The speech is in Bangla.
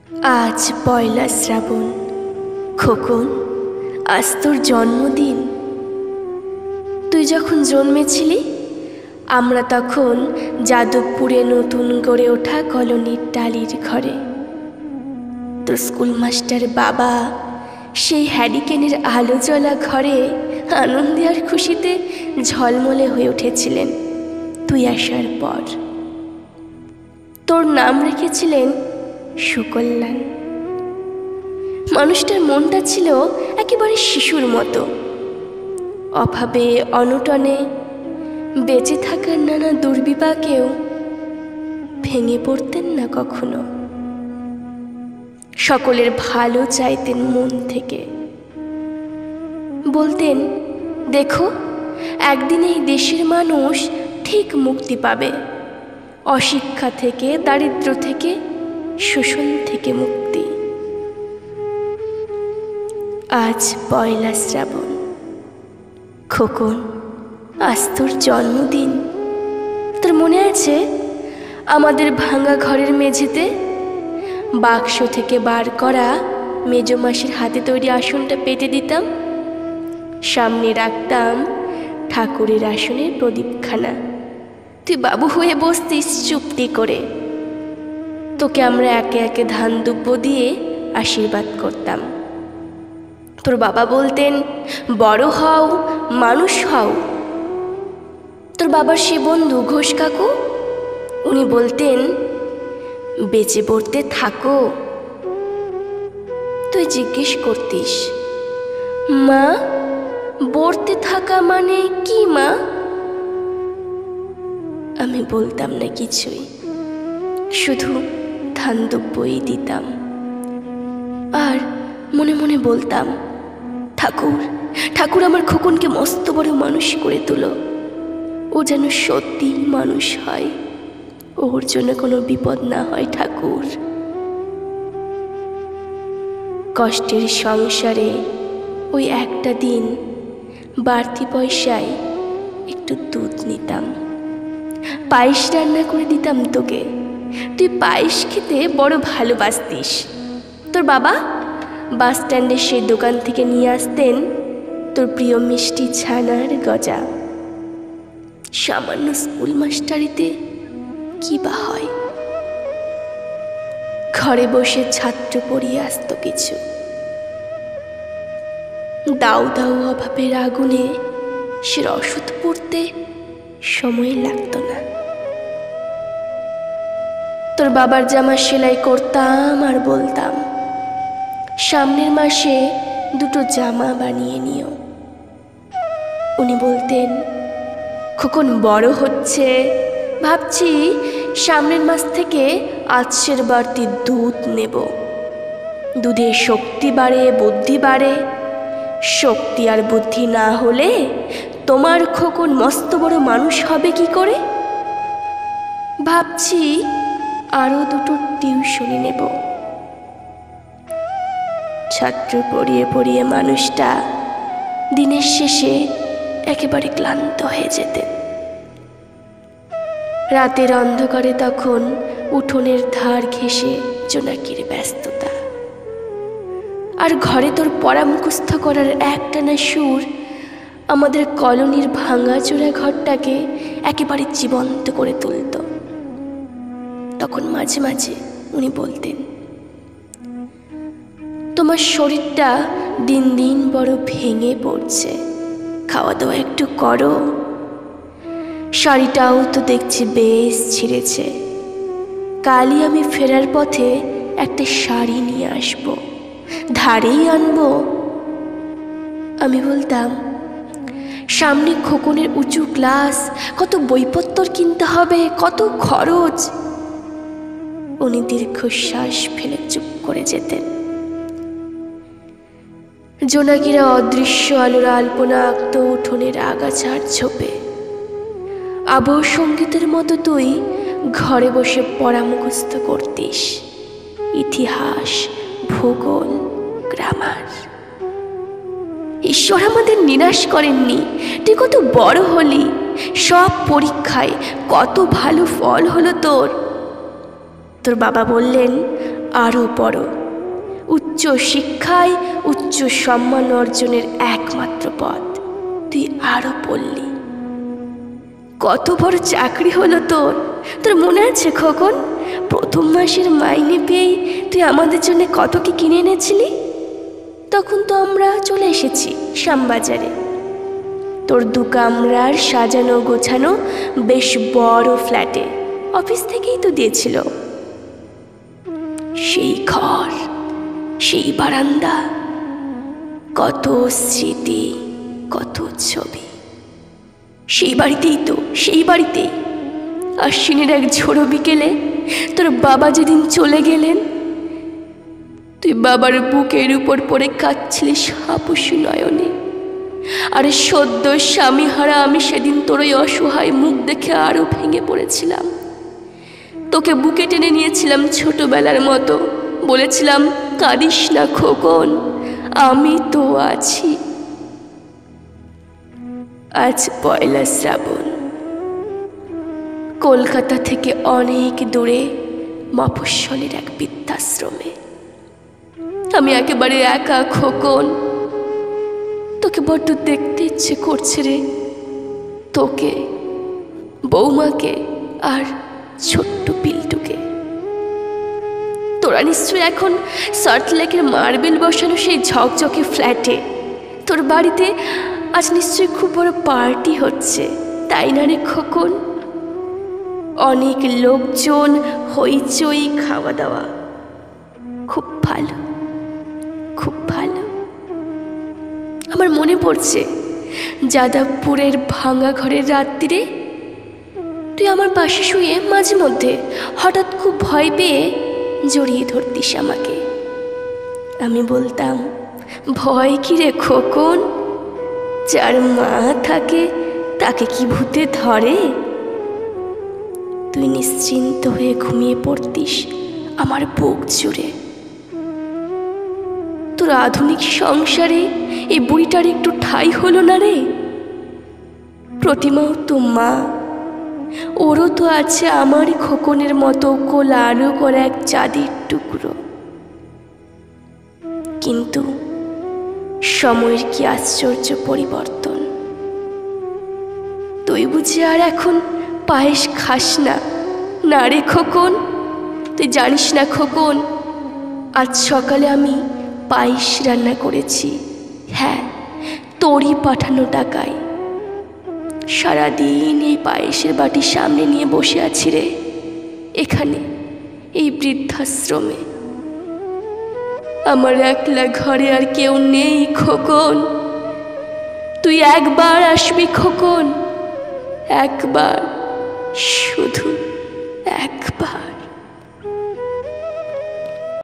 আজ পয়লা শ্রাবণ। খোকন, আজ তোর জন্মদিন। তুই যখন জন্মেছিলি আমরা তখন যাদবপুরে নতুন গড়ে ওঠা কলোনির টালির ঘরে। তোর স্কুল মাস্টার বাবা সেই হ্যারিকেনের আলো জ্বলা ঘরে আনন্দে আর খুশিতে ঝলমলে হয়ে উঠেছিলেন তুই আসার পর। তোর নাম রেখেছিলেন সুকল্যাণ। মানুষটার মনটা ছিল একেবারে শিশুর মতো, অভাবে অনটনে বেঁচে থাকার নানা দুর্বিপাকেও ভেঙে পড়তেন না কখনো। সকলের ভালো চাইতেন মন থেকে, বলতেন দেখো একদিন এই দেশের মানুষ ঠিক মুক্তি পাবে, অশিক্ষা থেকে, দারিদ্র থেকে, শোষণ থেকে মুক্তি। আজ পয়লা শ্রাবণ। খোকন, আজ তোর জন্মদিন। তোর মনে আছে আমাদের ভাঙা ঘরের মেঝেতে বাক্স থেকে বার করা মেজো মাসির হাতে তৈরি আসনটা পেতে দিতাম, সামনে রাখতাম ঠাকুরের আসনের প্রদীপখানা, তুই বাবু হয়ে বসতিস চুপটি করে। তোকে আমরা একে একে ধান দুব্য দিয়ে আশীর্বাদ করতাম। তোর বাবা বলতেন বড় হও, মানুষ হও। তোর বাবার সে বন্ধু ঘোষ কাকু, উনি বলতেন বেঁচে পড়তে থাকো। তুই জিজ্ঞেস করতিস মা পড়তে থাকা মানে কি মা? আমি বলতাম না কিছুই, শুধু ধান দুব্যই দিতাম আর মনে মনে বলতাম ঠাকুর ঠাকুর আমার খোকনকে মস্ত বড় মানুষ করে তুলো, ও যেন সত্যি মানুষ হয়, ওর জন্য কোনো বিপদ না হয় ঠাকুর। কষ্টের সংসারে ওই একটা দিন বাড়তি পয়সায় একটু দুধ নিতাম, পায়েস রান্না করে দিতাম তোকে, তুই পায়েস খেতে বড় ভালোবাসতিস। তোর বাবা বাস স্ট্যান্ডের সেই দোকান থেকে নিয়ে আসতেন তোর প্রিয় মিষ্টি ছানার গজা। সামান্য স্কুল মাস্টারিতে কি বা হয়, ঘরে বসে ছাত্র পড়িয়ে আসতো কিছু। দাউ দাউ অভাবের আগুনে সে রসদ পড়তে সময় লাগতো না। তোর বাবার জামা সেলাই করতাম আর বলতাম সামনের মাসে দুটো জামা বানিয়ে নিও। উনি বলতেন খোকন বড় হচ্ছে, ভাবছি সামনের মাস থেকে আজকের বাড়তি দুধ নেব, দুধে শক্তি বাড়ে, বুদ্ধি বাড়ে। শক্তি আর বুদ্ধি না হলে তোমার খোকন মস্ত বড় মানুষ হবে কি করে? ভাবছি আরো দুটো টিউশনি নেব। ছাত্র পড়িয়ে পড়িয়ে মানুষটা দিনের শেষে একেবারে ক্লান্ত হয়ে যেতেন। রাতের অন্ধকারে তখন উঠোনের ধার ঘেঁষে জোনাকির ব্যস্ততা, আর ঘরে তোর পড়া মুখস্থ করার একটানা সুর আমাদের কলোনির ভাঙাচোরা ঘরটাকে একেবারে জীবন্ত করে তুলত। তখন মাঝে মাঝে উনি বলতেন তোমার শরীরটা দিন দিন বড় ভেঙে পড়ছে, খাওয়া দাওয়া একটু করো। শাড়িটাও তো দেখছি বেশ ছিঁড়েছে, কালই আমি ফেরার পথে একটা শাড়ি নিয়ে আসবো, ধারেই আনবো। আমি বলতাম সামনে খোকনের উঁচু ক্লাস, কত বইপত্তর কিনতে হবে, কত খরচ। উনি দীর্ঘশ্বাস ফেলে চুপ করে যেতেন। জোনাকিরা অদৃশ্য আলোর আলপনা আঁকত উঠোনের আগাছার ঝোপে। আবহ সঙ্গীতের মতো তুই ঘরে বসে পড়া মুখস্থ করতিস, ইতিহাস, ভূগোল, গ্রামার। ঈশ্বর আমাদের নিরাশ করেননি, তুই কত বড় হলি, সব পরীক্ষায় কত ভালো ফল হলো তোর। তোর বাবা বললেন, আরও পড়ো, উচ্চ শিক্ষায় উচ্চ সম্মান অর্জনের একমাত্র পথ। তুই আরও পড়লি, কত বড় চাকরি হলো তোর। তোর মনে আছে খোকন, প্রথম মাসের মাইনে পেয়েই তুই আমাদের জন্য কত কি কিনে এনেছিলি? তখন তো আমরা চলে এসেছি শ্যামবাজারে। তোর 2 কামরার সাজানো গোছানো বেশ বড় ফ্ল্যাটে, অফিস থেকেই তো দিয়েছিল। সেই ঘর, সেই বারান্দা, কত স্মৃতি, কত ছবি। সেই বাড়িতেই তো, সেই বাড়িতেই আশ্বিনের এক ঝোড়ো বিকেলে তোর বাবা যেদিন চলে গেলেন, তুই বাবার বুকের উপর পড়ে কাঁদছিলিস হাপুসু নয়নে। আরে সদ্য স্বামী হারা আমি সেদিন তোর ওই অসহায় মুখ দেখে আরো ভেঙে পড়েছিলাম। তোকে বুকে টেনে নিয়েছিলাম ছোটবেলার মতো, বলেছিলাম, কাঁদিস না খোকন, আমি তো আছি। আজ 1 শ্রাবণ, কলকাতা থেকে অনেক দূরে মফস্বলের এক বৃদ্ধাশ্রমে আমি একেবারে একা খোকন। তোকে বড্ড দেখতে ইচ্ছে করছে রে, তোকে, বৌমাকে আর ছোট্ট পিলটুকে। তোরা নিশ্চয়ই এখন সল্টলেকের মার্বেল বসানো সেই ঝকঝকে ফ্ল্যাটে। তোর বাড়িতে আজ নিশ্চয়ই খুব বড় পার্টি হচ্ছে, তাই না রে খোকন? অনেক লোকজন, হইচই, খাওয়া দাওয়া, খুব ভালো, খুব ভালো। আমার মনে পড়ছে যাদবপুরের ভাঙা ঘরের রাত্রিরে তুই আমার পাশে শুয়ে মাঝে মধ্যে হঠাৎ খুব ভয় পেয়ে জড়িয়ে ধরতিস আমাকে। আমি বলতাম, ভয় কি রে খোকন, যার মা থাকে তাকে কি ভূতে ধরে? তুই নিশ্চিন্ত হয়ে ঘুমিয়ে পড়তিস আমার বুক জুড়ে। তোর আধুনিক সংসারে এই বুড়িটার একটু ঠাঁই হলো না রে? প্রতিমাও তো মা, ওরও তো আছে আমারই খোকনের মতো কোলানো করা এক চাঁদের টুকরো। কিন্তু সময়ের কি আশ্চর্য পরিবর্তন। তুই বুঝি আর এখন পায়েস খাস না? না রে খোকন, তুই জানিস না খোকন, আজ সকালে আমি পায়েস রান্না করেছি। হ্যাঁ, তোরই পাঠানো টাকায়। সারাদিন এই পায়েসের বাটি সামনে নিয়ে বসে আছি রে, এখানে এই বৃদ্ধাশ্রমে। আমার একলা ঘরে আর কেউ নেই খোকন। তুই একবার আসবি খোকন, একবার, শুধু একবার।